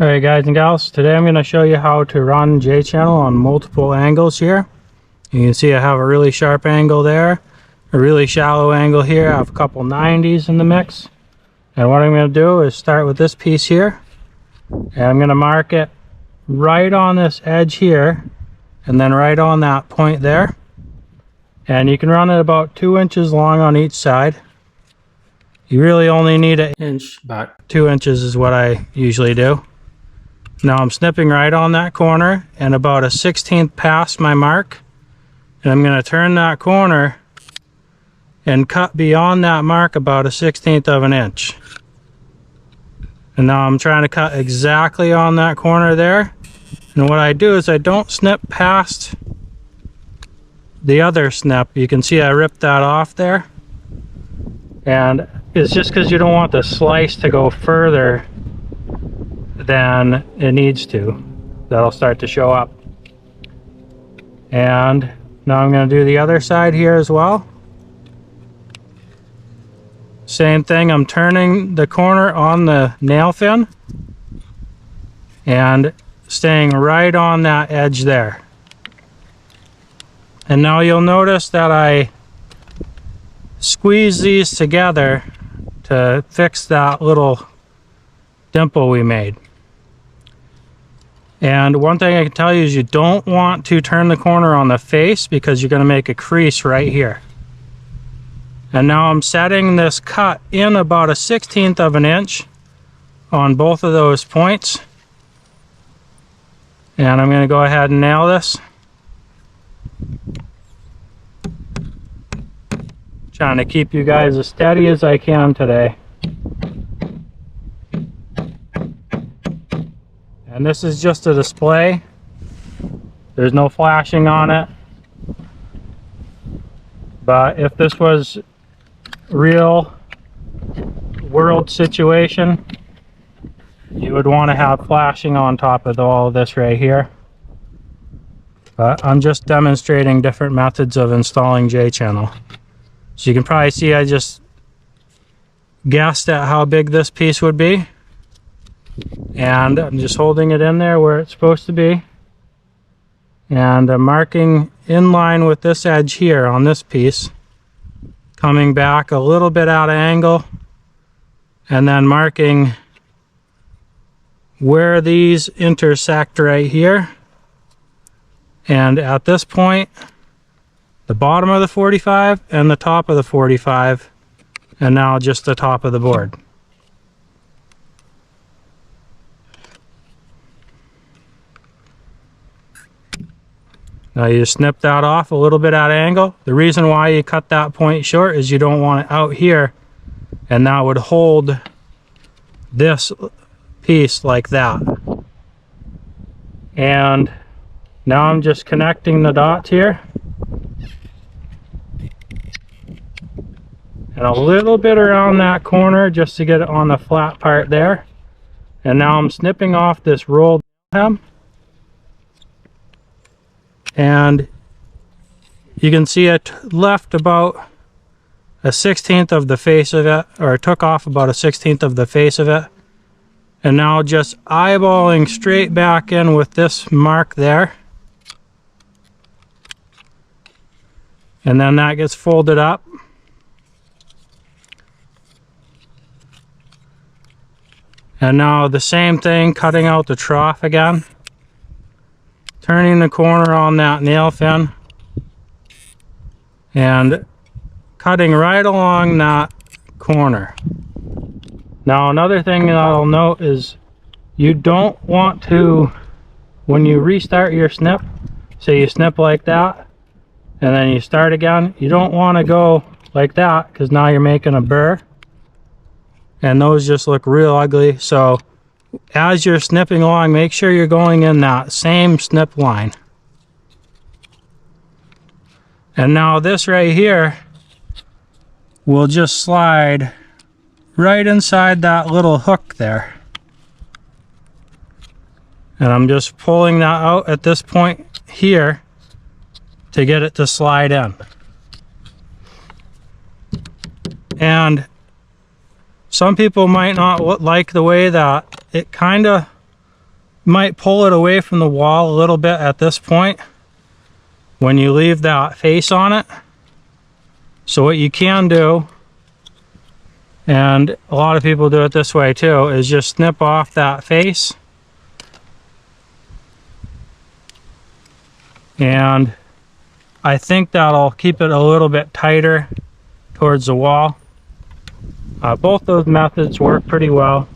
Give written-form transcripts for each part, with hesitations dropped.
Alright guys and gals, today I'm going to show you how to run J-channel on multiple angles here. You can see I have a really sharp angle there, a really shallow angle here, I have a couple 90s in the mix. And what I'm going to do is start with this piece here, and I'm going to mark it right on this edge here, and then right on that point there. And you can run it about 2 inches long on each side. You really only need an inch, but 2 inches is what I usually do. Now I'm snipping right on that corner and about a 1/16 past my mark, and I'm going to turn that corner and cut beyond that mark about a 1/16 of an inch. And now I'm trying to cut exactly on that corner there, and what I do is I don't snip past the other snip. You can see I ripped that off there, and it's just because you don't want the slice to go further than it needs to. That'll start to show up. And now I'm going to do the other side here as well. Same thing, I'm turning the corner on the nail fin and staying right on that edge there. And now you'll notice that I squeeze these together to fix that little dimple we made. And one thing I can tell you is you don't want to turn the corner on the face because you're going to make a crease right here. And now I'm setting this cut in about a 1/16 of an inch on both of those points. And I'm going to go ahead and nail this. Trying to keep you guys as steady as I can today. And this is just a display. There's no flashing on it. But if this was real world situation, you would want to have flashing on top of all of this right here. But I'm just demonstrating different methods of installing J-channel. So you can probably see I just guessed at how big this piece would be. And I'm just holding it in there where it's supposed to be. And I'm marking in line with this edge here on this piece. Coming back a little bit out of angle. And then marking where these intersect right here. And at this point, the bottom of the 45 and the top of the 45. And now just the top of the board. Now you snip that off a little bit at angle. The reason why you cut that point short is you don't want it out here, and that would hold this piece like that. And now I'm just connecting the dots here. And a little bit around that corner just to get it on the flat part there. And now I'm snipping off this rolled hem. And you can see it left about a 1/16 of the face of it, or took off about a 1/16 of the face of it. And now just eyeballing straight back in with this mark there. And then that gets folded up. And now the same thing, cutting out the trough again. Turning the corner on that nail fin and cutting right along that corner. Now another thing that I'll note is you don't want to, when you restart your snip, say you snip like that and then you start again, you don't want to go like that because now you're making a burr and those just look real ugly. So as you're snipping along, make sure you're going in that same snip line. And now this right here will just slide right inside that little hook there. And I'm just pulling that out at this point here to get it to slide in. And some people might not like the way that it kind of might pull it away from the wall a little bit at this point when you leave that face on it. So what you can do, and a lot of people do it this way too, is just snip off that face. And I think that'll keep it a little bit tighter towards the wall. Both those methods work pretty well.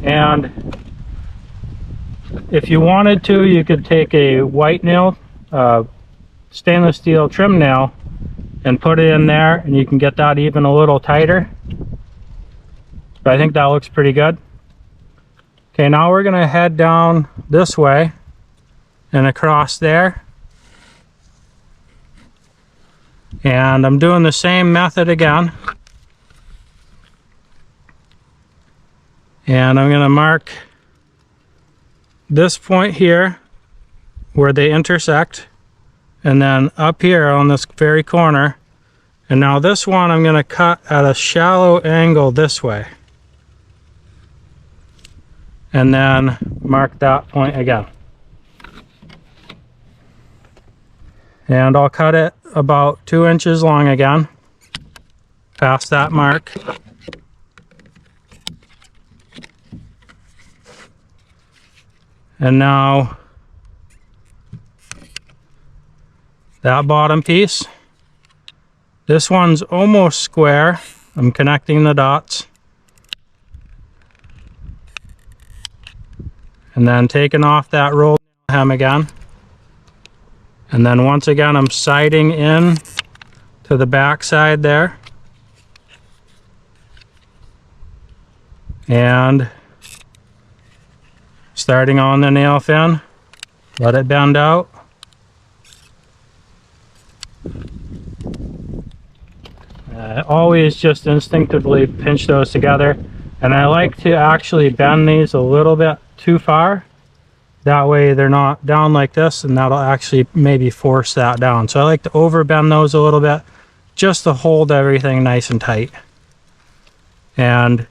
And if you wanted to, you could take a white nail, stainless steel trim nail, and put it in there, and you can get that even a little tighter. But I think that looks pretty good. Okay, now we're going to head down this way and across there. And I'm doing the same method again. And I'm going to mark this point here where they intersect, and then up here on this very corner. And now this one I'm going to cut at a shallow angle this way, and then mark that point again. And I'll cut it about 2 inches long again, past that mark. And now that bottom piece, this one's almost square. I'm connecting the dots. And then taking off that rolled hem again. And then once again, I'm siding in to the back side there. And starting on the nail fin, let it bend out. Always just instinctively pinch those together. And I like to actually bend these a little bit too far. That way they're not down like this, and that'll actually maybe force that down. So I like to overbend those a little bit just to hold everything nice and tight. And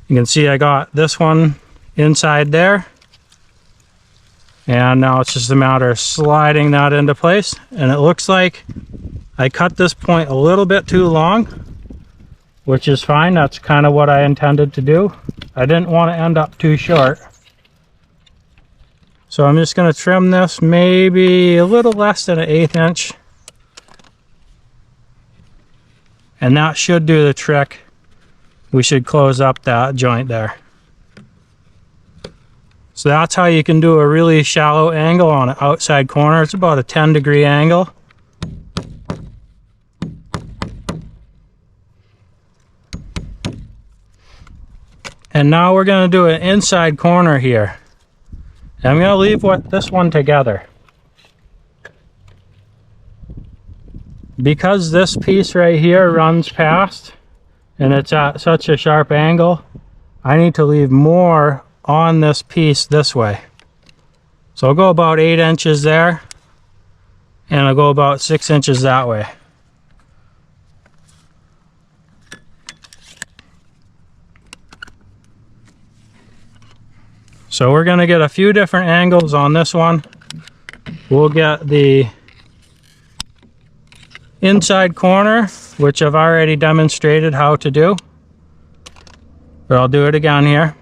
you can see I got this one inside there. And now it's just a matter of sliding that into place. And it looks like I cut this point a little bit too long, which is fine. That's kind of what I intended to do. I didn't want to end up too short. So I'm just going to trim this maybe a little less than an 1/8 inch. And that should do the trick. We should close up that joint there. So that's how you can do a really shallow angle on an outside corner. It's about a 10-degree angle. And now we're going to do an inside corner here. And I'm going to leave this one together. Because this piece right here runs past and it's at such a sharp angle, I need to leave more on this piece this way. So I'll go about 8 inches there, and I'll go about 6 inches that way. So we're going to get a few different angles on this one. We'll get the inside corner, which I've already demonstrated how to do, but I'll do it again here.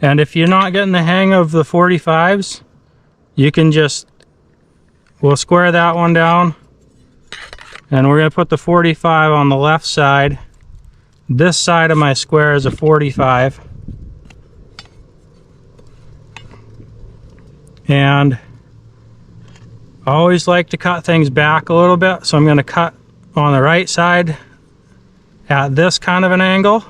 And if you're not getting the hang of the 45s, you can we'll square that one down, and we're going to put the 45 on the left side. This side of my square is a 45. And I always like to cut things back a little bit, so I'm going to cut on the right side at this kind of an angle,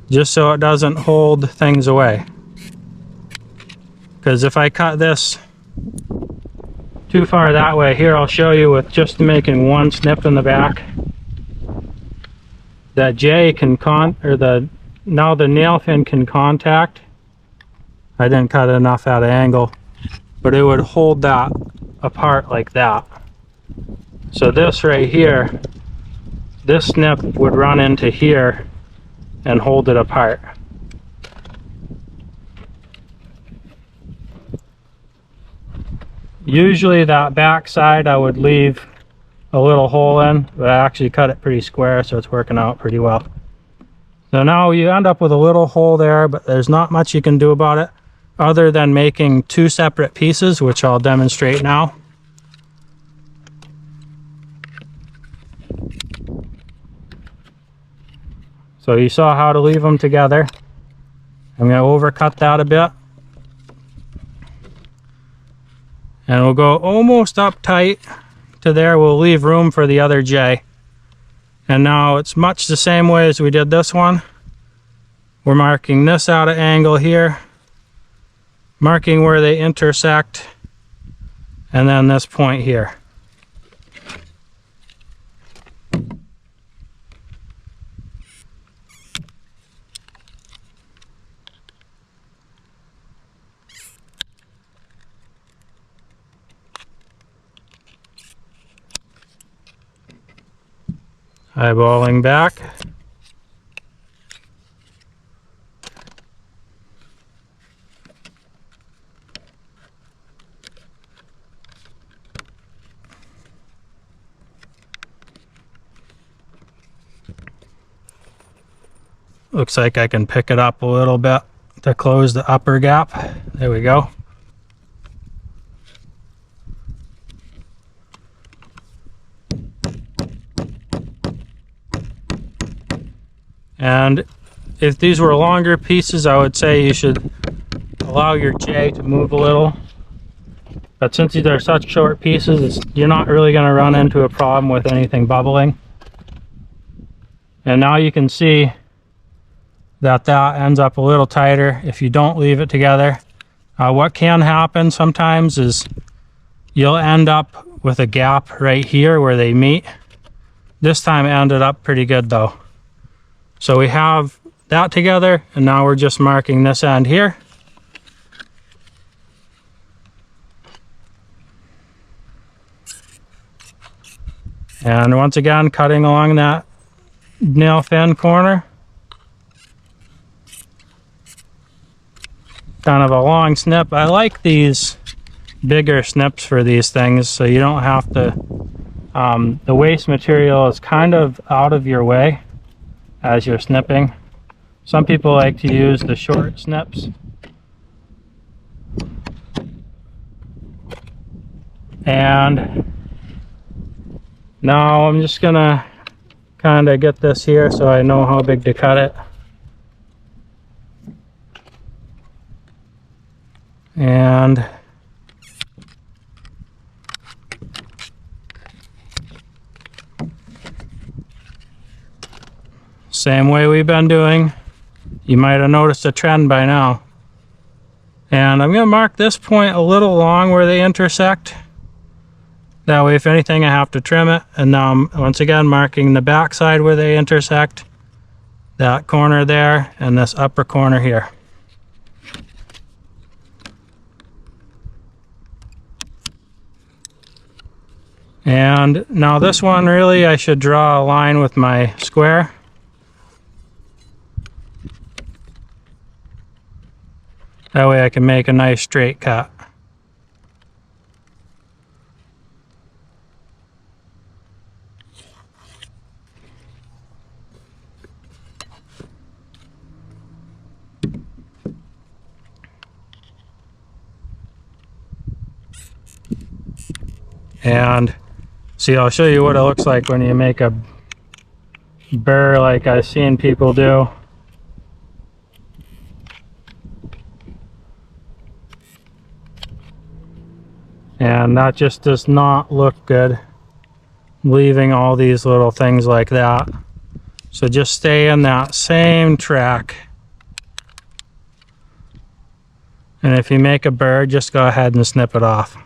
just so it doesn't hold things away. Because if I cut this too far that way, here I'll show you with just making one snip in the back, that J can now the nail fin can contact. I didn't cut enough at an angle. but it would hold that apart like that. So this right here, this snip would run into here and hold it apart. Usually that back side I would leave a little hole in, but I actually cut it pretty square, so it's working out pretty well. So now you end up with a little hole there, but there's not much you can do about it other than making two separate pieces, which I'll demonstrate now. So you saw how to leave them together. I'm going to overcut that a bit. And we'll go almost up tight to there. We'll leave room for the other J. And now it's much the same way as we did this one. We're marking this out at angle here, marking where they intersect, and then this point here. Eyeballing back. Looks like I can pick it up a little bit to close the upper gap. There we go. And if these were longer pieces, I would say you should allow your J to move a little. But since these are such short pieces, you're not really going to run into a problem with anything bubbling. And now you can see that that ends up a little tighter if you don't leave it together. What can happen sometimes is you'll end up with a gap right here where they meet. This time it ended up pretty good though. So we have that together, and now we're just marking this end here. And once again, cutting along that nail fin corner. Kind of a long snip. I like these bigger snips for these things, so you don't have to, the waste material is kind of out of your way as you're snipping. Some people like to use the short snips. And now I'm just gonna kind of get this here so I know how big to cut it. And same way we've been doing. You might have noticed a trend by now. And I'm going to mark this point a little long where they intersect. That way, if anything, I have to trim it. And now I'm once again marking the back side where they intersect. That corner there and this upper corner here. And now this one, really, I should draw a line with my square. That way I can make a nice straight cut. And see, I'll show you what it looks like when you make a burr like I've seen people do. And that just does not look good, leaving all these little things like that. So just stay in that same track. And if you make a burr, just go ahead and snip it off.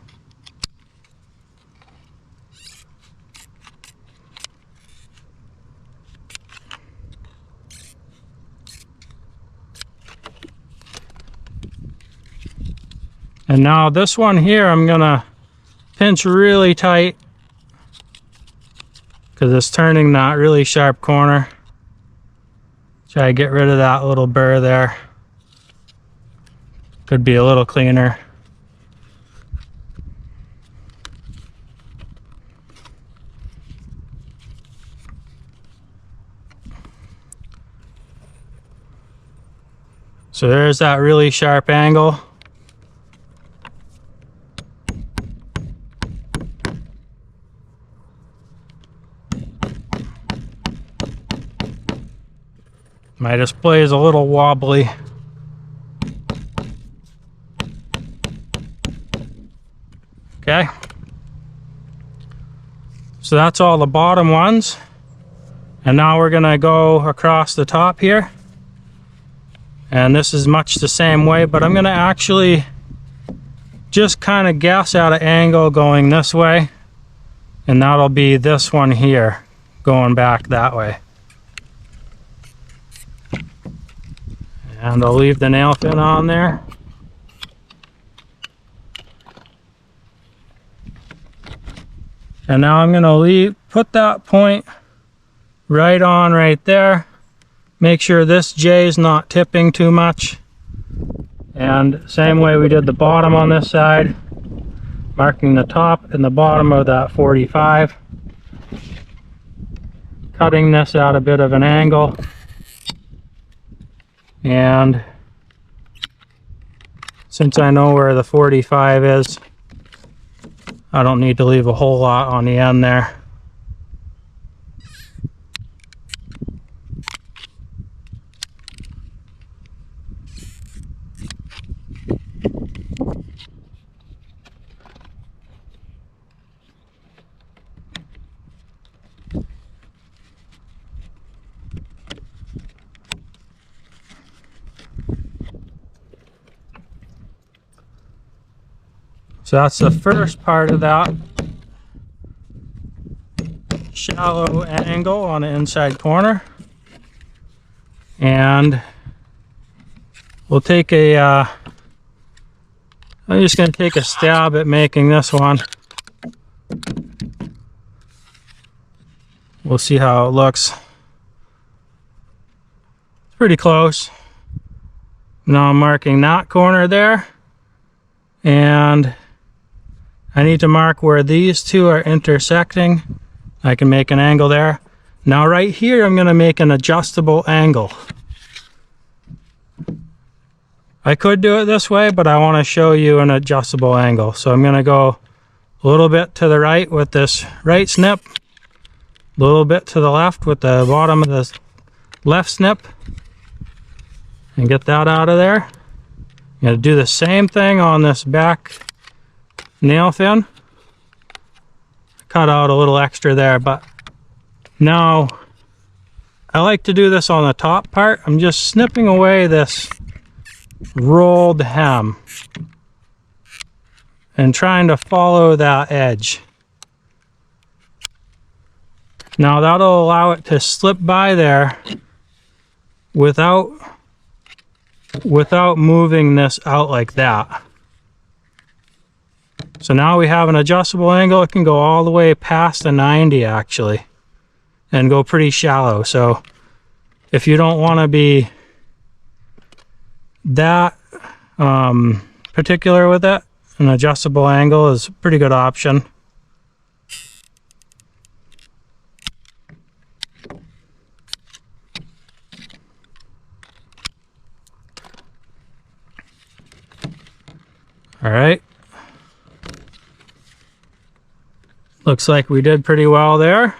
And now this one here, I'm gonna pinch really tight because it's turning that really sharp corner. Try to get rid of that little burr there. Could be a little cleaner. So there's that really sharp angle. My display is a little wobbly. Okay. So that's all the bottom ones. And now we're gonna go across the top here. And this is much the same way, but I'm gonna actually just kind of guess at an angle going this way. And that'll be this one here, going back that way. And I'll leave the nail fin on there. And now I'm gonna put that point right on right there. Make sure this J is not tipping too much. And same way we did the bottom on this side, marking the top and the bottom of that 45. Cutting this at a bit of an angle. And since I know where the 45 is, I don't need to leave a whole lot on the end there. So that's the first part of that shallow angle on the inside corner. And we'll take I'm just going to take a stab at making this one. We'll see how it looks. It's pretty close. Now I'm marking that corner there. And I need to mark where these two are intersecting. I can make an angle there. Now right here, I'm going to make an adjustable angle. I could do it this way, but I want to show you an adjustable angle. So I'm going to go a little bit to the right with this right snip, a little bit to the left with the bottom of the left snip, and get that out of there. I'm going to do the same thing on this back nail fin. Cut out a little extra there, but now I like to do this on the top part. I'm just snipping away this rolled hem and trying to follow that edge. Now that'll allow it to slip by there without moving this out like that. So now we have an adjustable angle. It can go all the way past the 90 actually and go pretty shallow. So if you don't want to be that particular with it, an adjustable angle is a pretty good option. All right. Looks like we did pretty well there.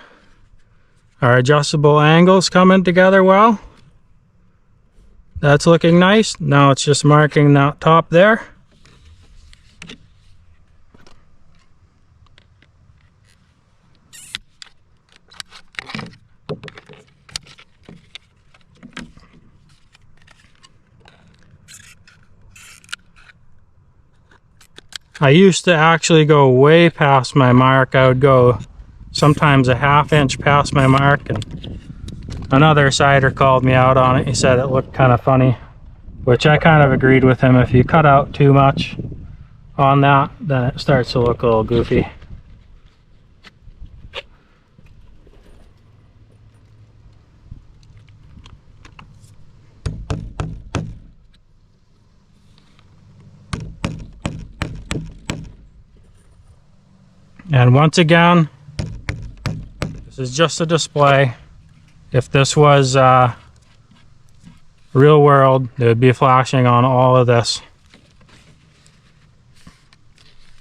Our adjustable angles coming together well. That's looking nice. Now it's just marking that top there. I used to actually go way past my mark. I would go sometimes a ½ inch past my mark, and another sider called me out on it. He said it looked kind of funny, which I kind of agreed with him. If you cut out too much, on that, then it starts to look a little goofy. And once again, this is just a display. If this was real world, it would be flashing on all of this.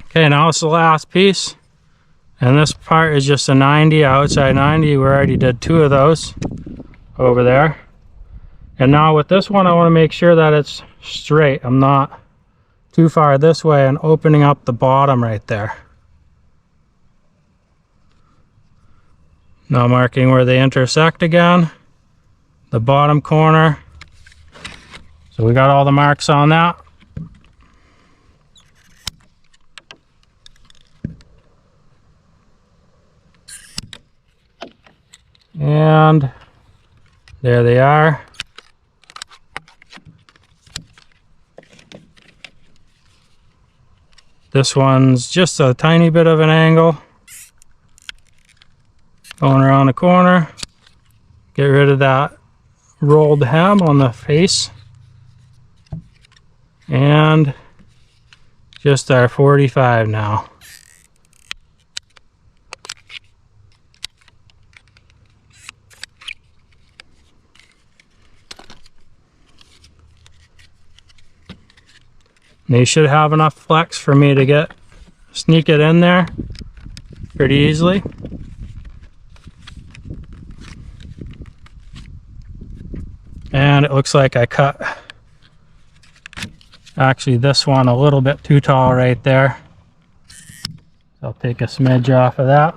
Okay, now it's the last piece. And this part is just a 90, outside 90. We already did 2 of those over there. And now with this one, I want to make sure that it's straight. I'm not too far this way and opening up the bottom right there. Now marking where they intersect again, the bottom corner. So we got all the marks on that. And there they are. This one's just a tiny bit of an angle. Going around the corner. Get rid of that rolled hem on the face. And just our 45 now. And you should have enough flex for me to sneak it in there pretty easily. And it looks like I cut actually this one a little bit too tall right there. So I'll take a smidge off of that.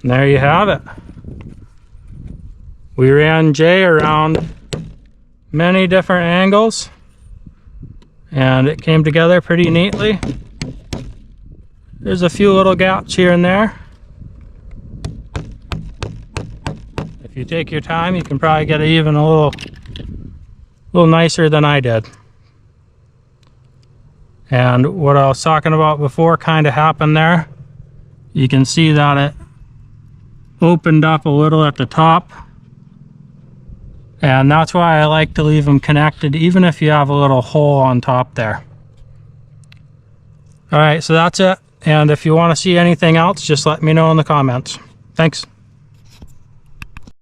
And there you have it. We ran Jay around many different angles and it came together pretty neatly. There's a few little gaps here and there. If you take your time, you can probably get it even a little nicer than I did. And what I was talking about before kind of happened there. You can see that it opened up a little at the top. And that's why I like to leave them connected, even if you have a little hole on top there. All right, so that's it. And if you want to see anything else, just let me know in the comments. Thanks.